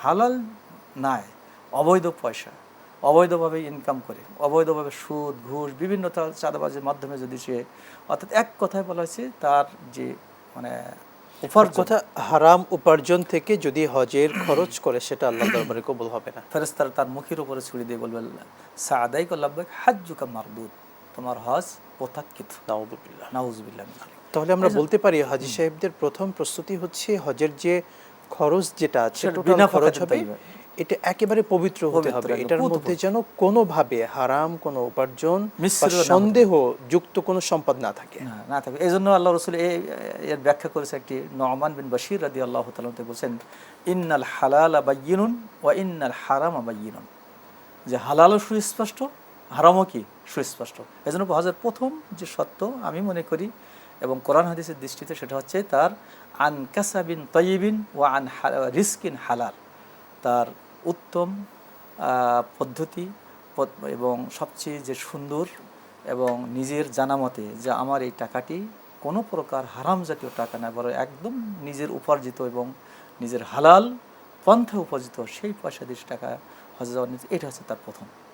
হালাল নাই, অবৈধ পয়সা, অবৈধভাবে ইনকাম করে, অবৈধভাবে সুদ ঘুষ বিভিন্ন চাঁদাবাজির মাধ্যমে যদি সে, অর্থাৎ এক কথায় বলা হয়েছে তার যে মানে উপার্জন, কথা হারাম উপার্জন থেকে যদি হজের খরচ করে সেটা আল্লাহর দরবারে কবুল হবে না। ফেরেশতারা তার মুখের উপরে ছুরি দিয়ে বলবে সাদাইক লাব্বাইক হাজ্জুকা মারদুদ, তোমার হজ প্রত্যাখ্যাত। নাউযুবিল্লাহ। নাউযুবিল্লাহ। তাহলে আমরা বলতে পারি হাজী সাহেবদের প্রথম প্রস্তুতি হচ্ছে হজের যে খরচ যেটা আছে টোটাল খরচ হবে এটা একেবারে পবিত্র হতে হবে, এটার মধ্যে যেন কোনোভাবে হারাম কোনো উপার্জন বা সন্দেহ যুক্ত কোনো সম্পদ না থাকে, না থাকে। এই জন্য আল্লাহ রসুল এর ব্যাখ্যা করেছে একটি নুমান বিন বশির রাদিয়াল্লাহু তাআলা বলছেন ইন্নাল হালালা বায়্যিনুন ওয়া ইন্নাল হারামা বায়্যিনুন, যে হালালও সুস্পষ্ট, হারামও কি সুস্পষ্ট। এই জন্য হজের প্রথম যে সত্য আমি মনে করি এবং কোরআন হাদিসের দৃষ্টিতে সেটা হচ্ছে তার আন কাসাবিন তাইয়িবিন ওয়া আন রিজকিন হালাল, তার উত্তম পদ্ধতি এবং সবচেয়ে যে সুন্দর এবং নিজের জানা মতে যে আমার এই টাকাটি কোনো প্রকার হারাম জাতীয় টাকা না, বরং একদম নিজের উপার্জিত এবং নিজের হালাল পন্থা উপার্জিত সেই পয়সা দিয়ে টাকা হজে যাওয়ার, এটা হচ্ছে তার প্রথম।